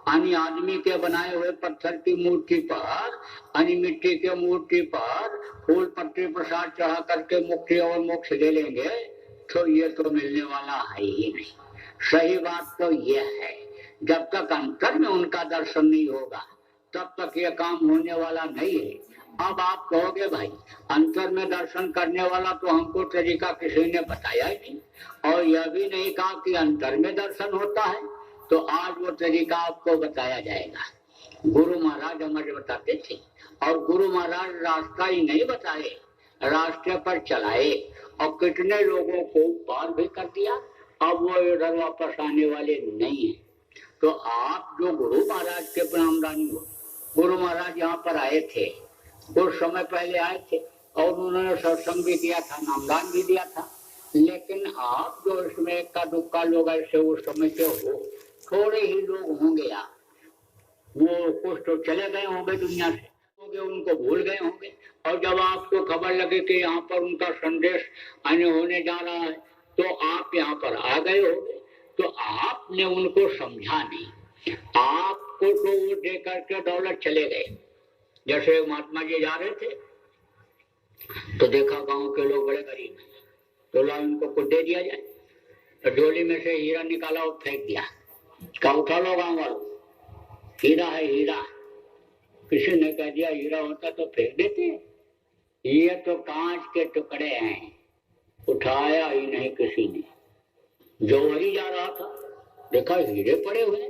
यानी आदमी के बनाए हुए पत्थर की मूर्ति पर, यानी मिट्टी के मूर्ति पर फूल पत्ती प्रसाद चढ़ा करके मुक्ति और मोक्ष ले लेंगे, तो ये तो मिलने वाला है ही नहीं। सही बात तो यह है, जब तक अंतर में उनका दर्शन नहीं होगा तब तक ये काम होने वाला नहीं है। अब आप कहोगे भाई अंतर में दर्शन करने वाला तो हमको तरीका किसी ने बताया ही नहीं, और यह भी नहीं कहा कि अंतर में दर्शन होता है, तो आज वो तरीका आपको बताया जाएगा। गुरु महाराज हमारे बताते थे, और गुरु महाराज रास्ता ही नहीं बताए, रास्ते पर चलाए, और कितने लोगों को पार भी कर दिया। अब वो इधर वापस आने वाले नहीं है। तो आप जो गुरु महाराज के प्रणामदानी हो, गुरु महाराज यहाँ पर आए थे, कुछ समय पहले आए थे, और उन्होंने सत्संग भी किया था, नामदान भी दिया था। लेकिन आप जो इसमें इक्का दुक्का लोग ऐसे उस समय के हो, थोड़े ही लोग होंगे आप, वो कुछ तो चले गए होंगे दुनिया से, उनको भूल गए होंगे, और जब आपको खबर लगे कि यहाँ पर उनका संदेश आने होने जा रहा है, तो आप यहाँ पर आ गए होंगे। तो आपने उनको समझा नहीं, आपको तो वो दे करके दौलत चले गए। जैसे महात्मा जी जा रहे थे तो देखा गांव के लोग बड़े गरीब हैं, तो ला उनको कुछ दे दिया जाए, तो झोली में से हीरा निकाला और फेंक दिया। क्या उठा लो गांव वालों, हीरा है हीरा। किसी ने कह दिया हीरा होता तो फेंक देते, ये तो कांच के टुकड़े हैं। उठाया ही नहीं किसी ने। जो वही जा रहा था देखा हीरे पड़े हुए,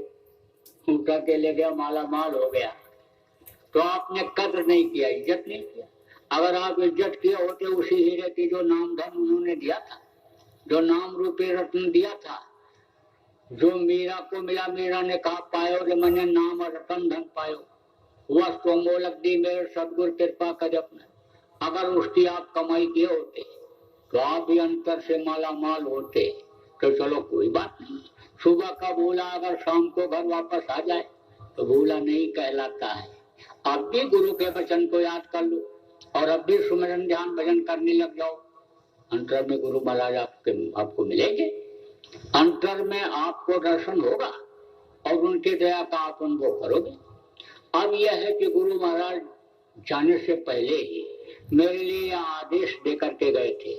उठा के ले गया, माला माल हो गया। तो आपने कद्र नहीं किया, इज्जत नहीं किया। अगर आप इज्जत किए होते उसी हीरे की जो नाम धन उन्होंने दिया था, जो नाम रूपे रत्न दिया था, जो मीरा को मिला, मीरा ने कहा पायो रे मने नाम और रतन धन पायो, वह तो मोलक दी मेरे सदगुरु कृपा कर अपने। अगर उसकी आप कमाई किए होते तो आप भी अंतर से माला माल होते, तो चलो कोई बात नहीं। सुबह का भूला अगर शाम को घर वापस आ जाए तो भूला नहीं कहलाता है। अब भी गुरु के वचन को याद कर लो, और अब भी सुमिरन ध्यान भजन करने लग जाओ, अंतर में गुरु महाराज आपको मिलेंगे। अंतर में आपको दर्शन होगा और उनकी दया का आप अनुभव करोगे। अब यह है कि गुरु महाराज जाने से पहले ही मेरे लिए आदेश देकर के गए थे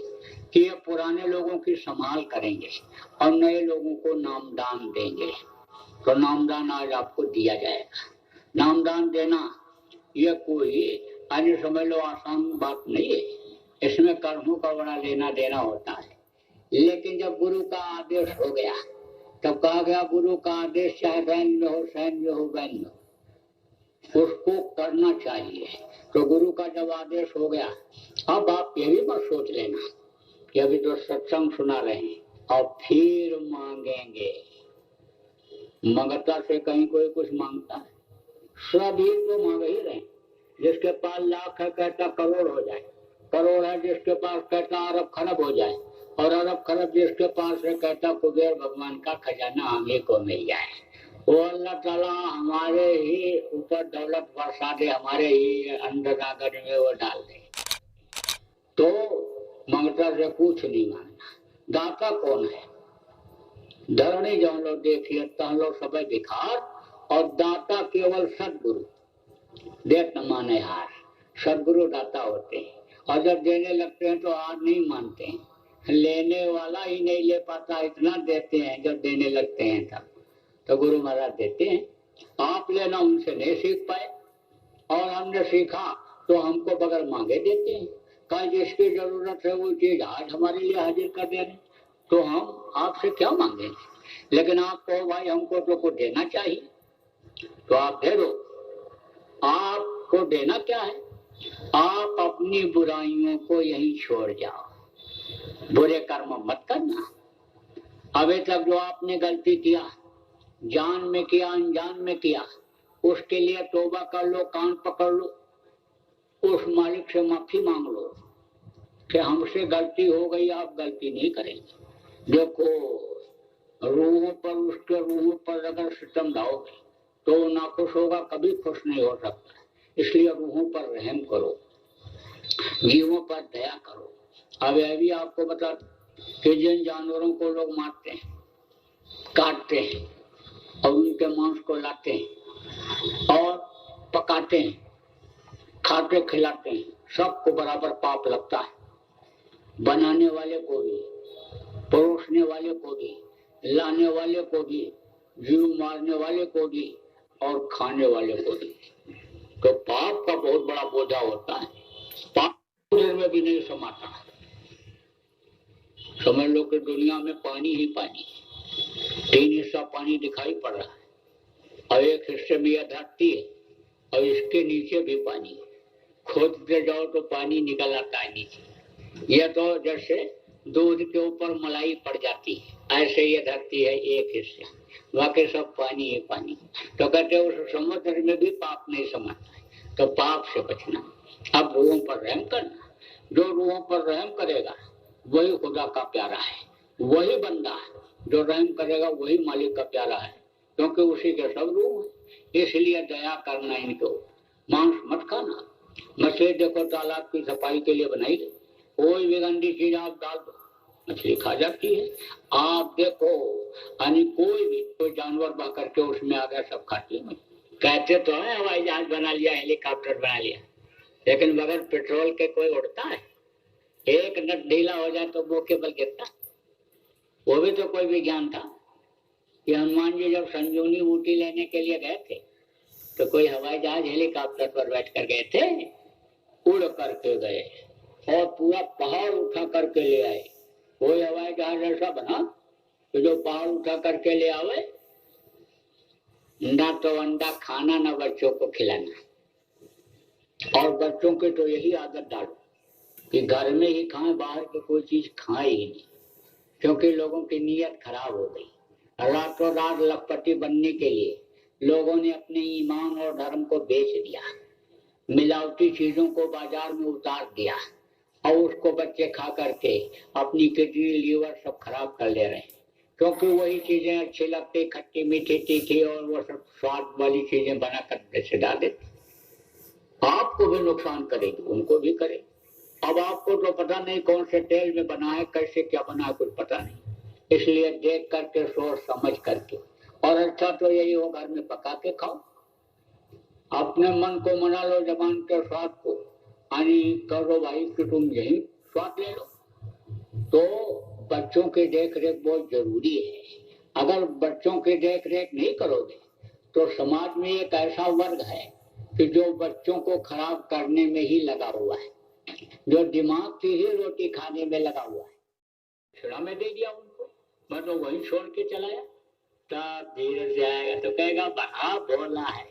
कि ये पुराने लोगों की संभाल करेंगे और नए लोगों को नामदान देंगे। तो नामदान आज आपको दिया जाएगा। नामदान देना यह कोई अन्य समझ लो आसान बात नहीं है, इसमें कर्मों का बड़ा लेना देना होता है। लेकिन जब गुरु का आदेश हो गया तब कहा गया गुरु का आदेश चाहे बहन में हो, सहन में हो, बहन में हो, उसको करना चाहिए। तो गुरु का जब आदेश हो गया, अब आप ये भी मत सोच लेना कि अभी तो सत्संग सुना रहे हैं और फिर मांगेंगे। मंगता से कहीं कोई कुछ मांगता है? सभी तो मांग ही रहे। जिसके पास लाख है कहता करोड़ हो जाए, करोड़ है जिसके पास कहता अरब खरब हो जाए, और अरब खरब जिसके पास है कहता कुबेर भगवान का खजाना हमें को मिल जाए। वो अल्लाह ताला हमारे ही ऊपर दौलत बरसा दे, हमारे ही अंदर आगर में वो डाल दे। तो मंगता से कुछ नहीं मांगना। दाता कौन है? धरणी जान लो देखिए तह लो सब भिखार, और दाता केवल सदगुरु। देख न माने हार, सदगुरु दाता होते हैं। और जब देने लगते हैं तो हार नहीं मानते हैं, लेने वाला ही नहीं ले पाता, इतना देते हैं। जब देने लगते हैं तब तो गुरु महाराज देते हैं। आप लेना उनसे नहीं सीख पाए, और हमने सीखा तो हमको बगैर मांगे देते हैं। कल जिसकी जरूरत है वो चीज आज हमारे लिए हाजिर कर दे रहे, तो हम आपसे क्या मांगेंगे। लेकिन आप कहो भाई हमको तो कुछ देना चाहिए, तो आप दे दो। आपको देना क्या है? आप अपनी बुराइयों को यहीं छोड़ जाओ, बुरे कर्म मत करना। अभी तक जो आपने गलती किया, जान में किया अनजान में किया, उसके लिए तौबा कर लो, कान पकड़ लो, उस मालिक से माफी मांग लो कि हमसे गलती हो गई, आप गलती नहीं करेंगे। देखो रूहों पर, उसके रूहों पर अगर सितम लाओगे तो नाखुश होगा, कभी खुश नहीं हो सकता। इसलिए रूहों पर रहम करो, जीवों पर दया करो। अब यह भी आपको बता कि जिन जानवरों को लोग मारते हैं, काटते हैं और उनके मांस मांस को लाते हैं और पकाते हैं, खाते खिलाते हैं, सबको बराबर पाप लगता है। बनाने वाले को भी, परोसने वाले को भी, लाने वाले को भी, जीव मारने वाले को भी और खाने वाले को भी। तो पाप का बहुत बड़ा बोझा होता है। पाप देर में भी नहीं समाता। समझ लो कि दुनिया में पानी ही पानी, 3 हिस्सा पानी दिखाई पड़ रहा है और एक हिस्से में यह धरती है और इसके नीचे भी पानी। खोदते जाओ तो पानी निकल आता है नीचे। यह तो जैसे दूध के ऊपर मलाई पड़ जाती है, ऐसे ये धरती है एक हिस्सा, बाकी सब पानी है पानी। तो कहते हैं उस समुद्र में भी पाप नहीं समाता है। तो पाप से बचना, अब रूहों पर रहम करना। जो रूहों पर रहम करेगा वही खुदा का प्यारा है, वही बंदा है। जो रहम करेगा वही मालिक का प्यारा है, क्योंकि उसी के सब रूह है। इसलिए दया करना इनको। मांस मत खाना। मछली देखो तालाब की सफाई के लिए बनाई गई, कोई भी गंदी चीज आप डाल दो मछली खा जाती है। आप देखो यानी कोई जानवर बह करके उसमें आ गया, सब खाती है। कहते तो है हवाई जहाज बना लिया, हेलीकॉप्टर बना लिया, लेकिन बगैर पेट्रोल के कोई उड़ता है? एक नट ढीला हो जाए तो मुंह के बल गिरता। वो भी तो कोई विज्ञान था कि हनुमान जी जब संजीवनी बूटी लेने के लिए गए थे तो कोई हवाई जहाज हेलीकॉप्टर पर बैठ कर गए थे, उड़ करके गए और पूरा पहाड़ उठा करके ले आए। कोई हवाई जहाज ऐसा बना तो जो पहाड़ उठा करके ले आवे, ना तो अंडा खाना ना बच्चों को खिलाना। और बच्चों की तो यही आदत डालो कि घर में ही खाएं, बाहर की कोई चीज खाए ही नहीं, क्योंकि लोगों की नीयत खराब हो गई। रातों रात लखपति बनने के लिए लोगों ने अपने ईमान और धर्म को बेच दिया, मिलावटी चीजों को बाजार में उतार दिया और उसको बच्चे खा करके अपनी किडनी लीवर सब खराब कर ले रहे हैं, क्योंकि वही चीजें अच्छी लगती, खट्टी मीठी तीखी और वो सब स्वाद वाली चीजें बना कर जैसे डाल देते। आपको भी नुकसान करेगी, उनको भी करे। अब आपको तो पता नहीं कौन से तेल में बना है, कैसे क्या बना है, कुछ पता नहीं। इसलिए देख करके सोच समझ करके, और अच्छा तो यही हो घर में पका के खाओ। अपने मन को मना लो, जबान के स्वाद को यानी करो भाई कि तुम यही स्वाद ले लो। तो बच्चों की देख रेख बहुत जरूरी है। अगर बच्चों की देख रेख नहीं करोगे तो समाज में एक ऐसा वर्ग है कि जो बच्चों को खराब करने में ही लगा हुआ है, जो दिमाग की ही रोटी खाने में लगा हुआ है। छिड़ा में दे दिया उनको, मैं तो वही छोड़ के चलाया। तब धीरे से आएगा तो कहेगा बड़ा भोला है,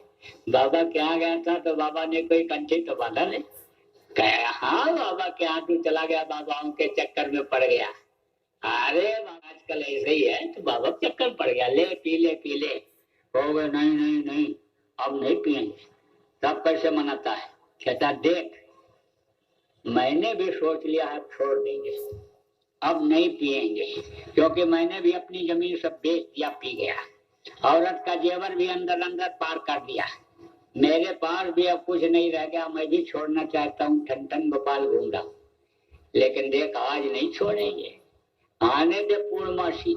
बाबा क्या गया था तो बाबा ने कोई कंठी तो बांधा नहीं। कहेगा हाँ बाबा क्या तू चला गया, बाबाओं के चक्कर में पड़ गया। अरे आजकल ऐसे ही है, तो बाबा चक्कर पड़ गया, ले पी ले पी ले। हो गए नहीं नहीं नहीं अब नहीं पिएंगे। तब कैसे मनाता है? कहता देख मैंने भी सोच लिया है छोड़ देंगे, अब नहीं पिएंगे, क्योंकि मैंने भी अपनी जमीन सब बेच दिया, पी गया। औरत का जेवर भी अंदर अंदर पार कर दिया, मेरे पास भी अब कुछ नहीं रह गया, मैं भी छोड़ना चाहता हूँ, ठन ठन गोपाल घूम रहा हूँ। लेकिन देख आज नहीं छोड़ेंगे, आने दे पूर्णमासी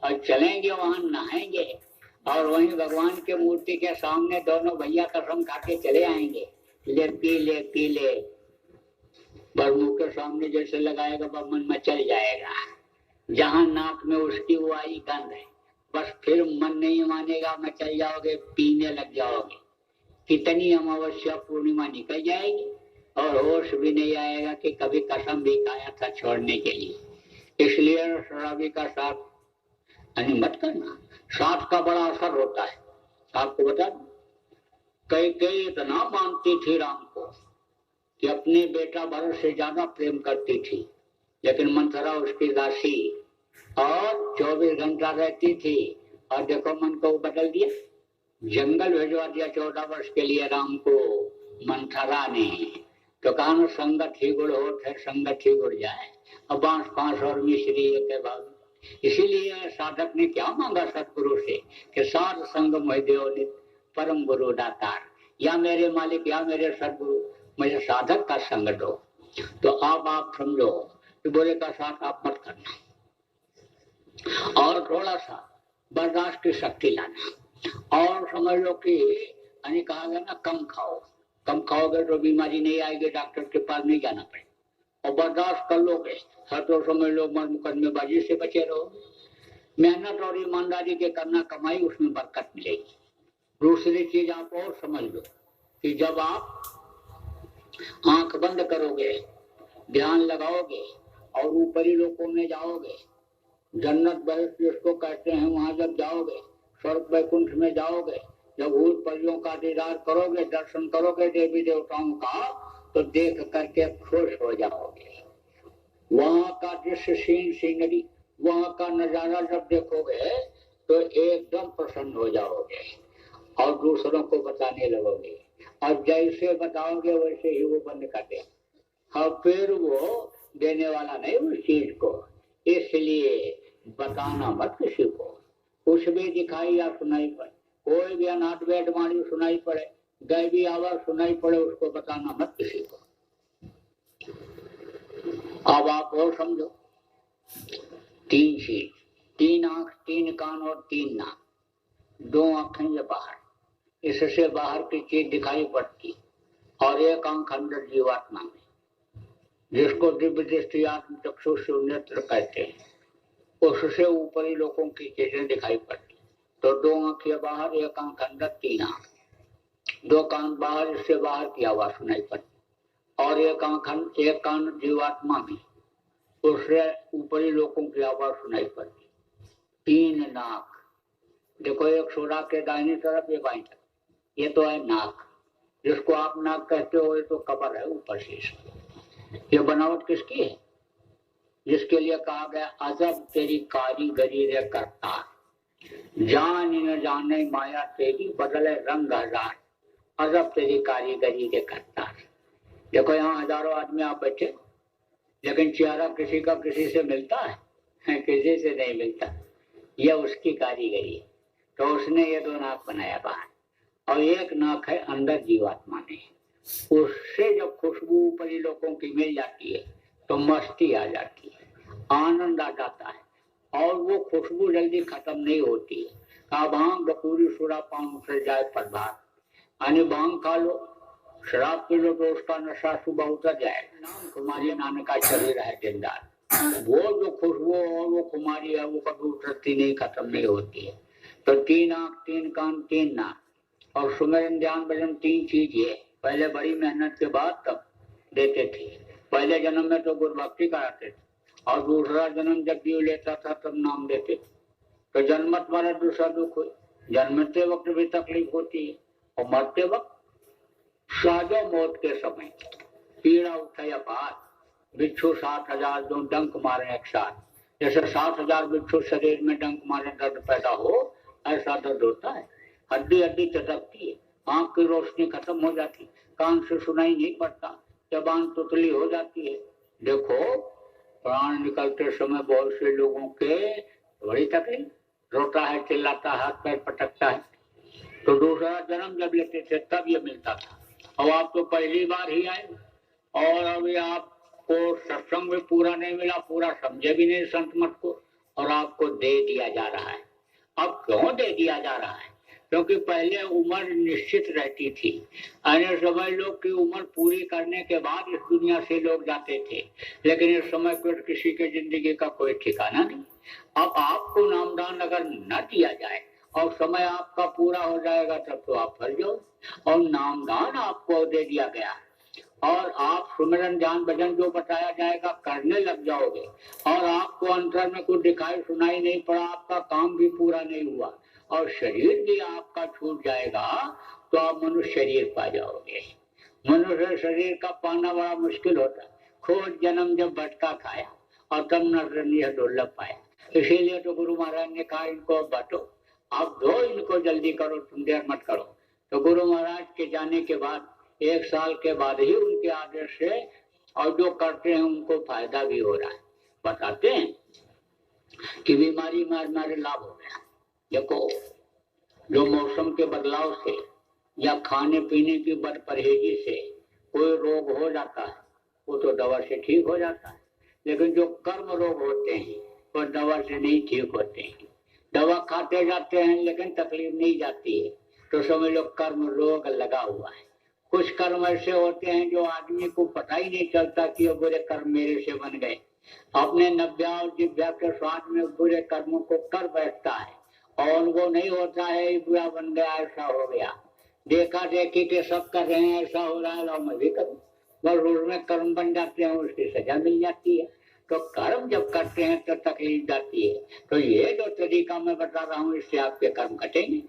और चलेंगे वहां नहाएंगे और वहीं भगवान के मूर्ति के सामने दोनों भैया कसम खा के चले आएंगे। ले पी ले पी ले, पर मुंह के सामने जैसे लगाएगा वह मन में चल जाएगा। जहां नाक में उसकी वो आई गंध है, बस फिर मन नहीं मानेगा, मैं चल जाओगे, पीने लग जाओगे। कितनी अमावस्या पूर्णिमा निकल जाएगी और होश भी नहीं आएगा कि कभी कसम भी खाया था छोड़ने के लिए। इसलिए शराबी का साथ मत करना। साथ का बड़ा असर होता है। आपको बता दूं, कई इतना मानती थी राम को कि अपने बेटा भरत से ज्यादा प्रेम करती थी, लेकिन मंथरा उसकी दासी और 24 घंटा रहती थी। और देखो मन को बदल दिया, जंगल भेजवा दिया 14 वर्ष के लिए राम को मंथरा ने। तो कहा संगत ही गुड़ होत है, संगत ही गुड़ जाए। अब बांस पांस और मिश्री के बाद इसीलिए साधक ने क्या मांगा सतगुरु से कि साध संग मोहिदेव नित परम गुरु दातार, या मेरे मालिक या मेरे सतगुरु मुझे साधक का संग दो। तो अब आप समझो कि बोले का साथ आप मत करना और थोड़ा सा बर्दाश्त की शक्ति लाना और समझ लो कि यानी कहा गया ना कम खाओ, कम खाओगे तो बीमारी नहीं आएगी, डॉक्टर के पास नहीं जाना पड़ेगा, और बर्दाश्त कर लोगे हर तो समझ लो मर मुकदमेबाजी से बचे रहोगे। मेहनत और ईमानदारी के करना कमाई, उसमें बरकत मिलेगी। दूसरी चीज आप और समझ लो कि जब आप आंख बंद करोगे, ध्यान लगाओगे और ऊपरी लोकों में जाओगे, जन्नत बहस जिसको कहते हैं, वहां जब जाओगे, स्वर्ग वैकुंठ में जाओगे, जब भूत परियों का दीदार करोगे, दर्शन करोगे देवी देवताओं का, तो देख करके खुश हो जाओगे। वहां का दृश्य सीनरी, वहां का नजारा जब देखोगे तो एकदम प्रसन्न हो जाओगे और दूसरों को बताने लगोगे, और जैसे बताओगे वैसे ही वो बंद कर दे, और फिर वो देने वाला नहीं उस चीज को, इसलिए बताना मत किसी को। कुछ भी दिखाई या सुनाई पड़े, कोई भी अनाथ बेटवाणी सुनाई पड़े, गैबी आवाज सुनाई पड़े, उसको बताना मत किसी को। अब आप और समझो, तीन चीज, तीन आंख, तीन कान और तीन नाक, दो आंखें ये बाहर, इससे बाहर की चीज दिखाई पड़ती, और एक आंख अंदर जीवात्मा में, जिसको दिव्य दृष्टि आत्म चक्षु नेत्र कहते हैं, उससे ऊपरी लोगों की चीजें दिखाई पड़ती। तो दो आंखें बाहर, एक आंख अंदर, तीन आंख, दो कान बाहर, इससे बाहर की आवाज सुनाई पड़ती, और एक आंख, एक कान जीवात्मा में, उससे ऊपरी लोगों की आवाज सुनाई पड़ती। तीन नाक, देखो एक सोरा के दाहिनी तरफ, ये बाईं तरफ, ये तो है नाक, जिसको आप नाक कहते हो, ये तो कबर है ऊपर से। ये बनावट किसकी है? जिसके लिए कहा गया अजब तेरी कारीगरी रे करतार, जान न जाने माया तेरी बदले रंग हजार, अजब तेरी कारीगरी रे करतार। देखो यहाँ हजारों आदमी आप बैठे, लेकिन चेहरा किसी का किसी से मिलता है? किसी से नहीं मिलता। यह उसकी कारीगरी है। तो उसने ये दो नाक बनाया बाहर, और एक नाक है अंदर जीवात्मा ने, उससे जब खुशबू ऊपरी लोगों की मिल जाती है तो मस्ती आ जाती है, आनंद आ जाता है, और वो खुशबू जल्दी खत्म नहीं होती है। कहा भांग बकूरी सुरा पान से जाए पदभार, यानी भांग खा लो, शराब पी लो तो उसका नशा सुबह उतर जाएगा। नाम कुमारी नानक का शरीर है जिंदार, वो जो खुशबू और वो कुमारी है वो कभी उतरती नहीं, खत्म नहीं होती है। तो तीन आंख, तीन कान, तीन नाक, और सुमिरन ध्यान भजन तीन चीज है। पहले बड़ी मेहनत के बाद तब देते थे। पहले जन्म में तो गुरु भक्ति कराते थे, और दूसरा जन्म जब जीव लेता था तब नाम देते थे। तो जन्मत वाला दूसरा दुख हुई, जन्मते वक्त भी तकलीफ होती है, और मरते वक्त साजो मौत के समय पीड़ा उठे अपार, बिच्छू 7,000 जो डंक मारे एक साथ, जैसे 7,000 बिच्छू शरीर में डंक मारे दर्द पैदा हो, ऐसा दर्द होता है। हड्डी हड्डी चटकती है, आंख की रोशनी खत्म हो जाती, कान से सुनाई नहीं पड़ता, जबान तुतली हो जाती है। देखो प्राण निकलते समय बहुत से लोगों के बड़ी तकलीफ, रोता है, चिल्लाता है, हाथ पैर पटकता है। तो दूसरा जन्म जब लेते थे तब ये मिलता था। अब आप तो पहली बार ही आए, और अभी आपको सत्संग में पूरा नहीं मिला, पूरा समझे भी नहीं संत मत को, और आपको दे दिया जा रहा है। अब क्यों दे दिया जा रहा है? क्योंकि पहले उम्र निश्चित रहती थी, अन्य समय लोग की उम्र पूरी करने के बाद इस दुनिया से लोग जाते थे, लेकिन इस समय पर किसी के जिंदगी का कोई ठिकाना नहीं। अब आपको नामदान अगर न दिया जाए और समय आपका पूरा हो जाएगा तब तो आप फल जाओ, और नामदान आपको दे दिया गया, और आप सुमिरन ध्यान भजन जो बताया जाएगा करने लग जाओगे, और आपको अंतर में कुछ दिखाई सुनाई नहीं पड़ा, आपका काम भी पूरा नहीं हुआ, और शरीर भी आपका छूट जाएगा, तो आप मनुष्य शरीर पा जाओगे। मनुष्य शरीर का पाना बड़ा मुश्किल होता है, खोज जन्म जब भटका खाया, और तब नर दुर्लभ पाया। इसीलिए तो गुरु महाराज ने कहा इनको बांटो, आप दो इनको जल्दी करो, तुम देर मत करो। तो गुरु महाराज के जाने के बाद 1 साल के बाद ही उनके आदेश से, और जो करते हैं उनको फायदा भी हो रहा है। बताते हैं कि बीमारी में हमारे लाभ हो गया। देखो जो मौसम के बदलाव से या खाने पीने की बदपरहेजी से कोई रोग हो जाता है, वो तो दवा से ठीक हो जाता है, लेकिन जो कर्म रोग होते हैं वो दवा से नहीं ठीक होते हैं। दवा खाते जाते हैं लेकिन तकलीफ नहीं जाती है, तो समझ लो कर्म रोग लगा हुआ है। कुछ कर्म ऐसे होते हैं जो आदमी को पता ही नहीं चलता कि ये बुरे कर्म मेरे से बन गए, अपने नव्या और जिव्या के स्वाद में बुरे कर्मों को कर बैठता है और वो नहीं होता है बुरा बन गया, ऐसा हो गया, देखा देखी के सब कर रहे हैं, ऐसा हो रहा है, लो मैं भी करूं, बस उसमें कर्म बन जाते हैं, उसकी सजा मिल जाती है। तो कर्म जब करते हैं तो तकलीफ जाती है। तो ये जो तरीका मैं बता रहा हूँ इससे आपके कर्म कटेंगे।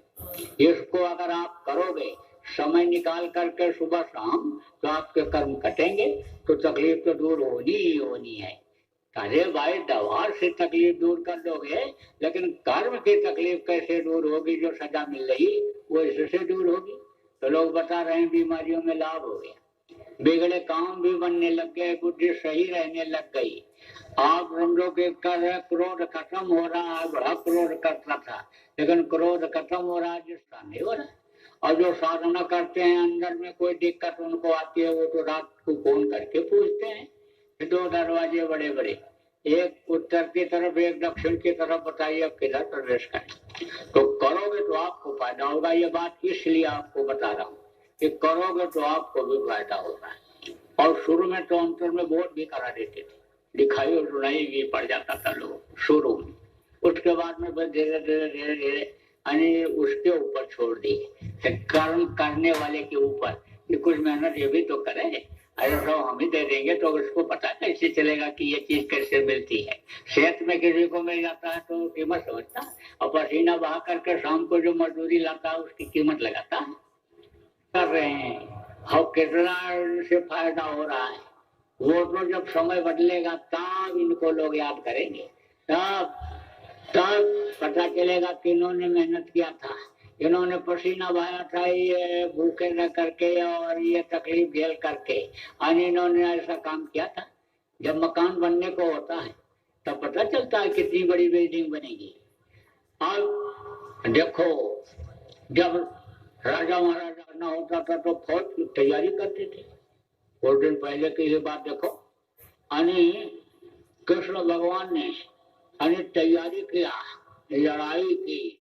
इसको अगर आप करोगे समय निकाल करके सुबह शाम तो आपके कर्म कटेंगे, तो तकलीफ तो दूर होनी ही होनी है। अरे भाई दवा से तकलीफ दूर कर दोगे, लेकिन कर्म की तकलीफ कैसे दूर होगी? जो सजा मिल रही वो इससे दूर होगी। तो लोग बता रहे हैं बीमारियों में लाभ हो गया, बिगड़े काम भी बनने लग गए, बुद्धि सही रहने लग गई। आप समझो कि क्रोध खत्म हो रहा है, बड़ा क्रोध करता था, लेकिन क्रोध खत्म हो रहा है, जिसका नहीं हो रहा। और जो साधना करते हैं अंदर में कोई दिक्कत उनको आती है, वो तो रात को फोन करके पूछते हैं। दो दरवाजे बड़े बड़े, एक उत्तर की तरफ एक दक्षिण की तरफ, बताइए अब किधर प्रवेश करें? तो करोगे तो आपको फायदा होगा। ये बात इसलिए आपको बता रहा हूँ कि करोगे तो आपको भी फायदा होगा। और शुरू में तो अंतर में वोट भी करा देते थे, दिखाई और सुनाई भी पड़ जाता था लोग शुरू में। उसके बाद में बस धीरे धीरे धीरे धीरे उसके ऊपर छोड़ दिए, कर्म करने वाले के ऊपर कि कुछ मेहनत ये भी तो करे, अरे तो हम ही दे देंगे तो उसको पता कैसे चलेगा कि ये चीज कैसे मिलती है। सेहत में किसी को मिल जाता है तो कीमत समझता है, और पसीना बहा करके शाम को जो मजदूरी लाता है उसकी कीमत लगाता है। कर रहे हैं और कितना से फायदा हो रहा है, वो तो जब समय बदलेगा तब इनको लोग याद करेंगे, तब पता चलेगा कि इन्होंने मेहनत किया था, इन्होंने पसीना बहाया था, ये भूखे न करके और ये तकलीफ झेल करके, और इन्होंने ऐसा काम किया था। जब मकान बनने को होता है तब पता चलता है कितनी बड़ी बिल्डिंग बनेगी। और देखो जब राजा महाराजा न होता था तो फौज की तैयारी करते थे। कुछ दिन पहले की ये बात देखो, कृष्ण भगवान ने तैयारी किया, लड़ाई की,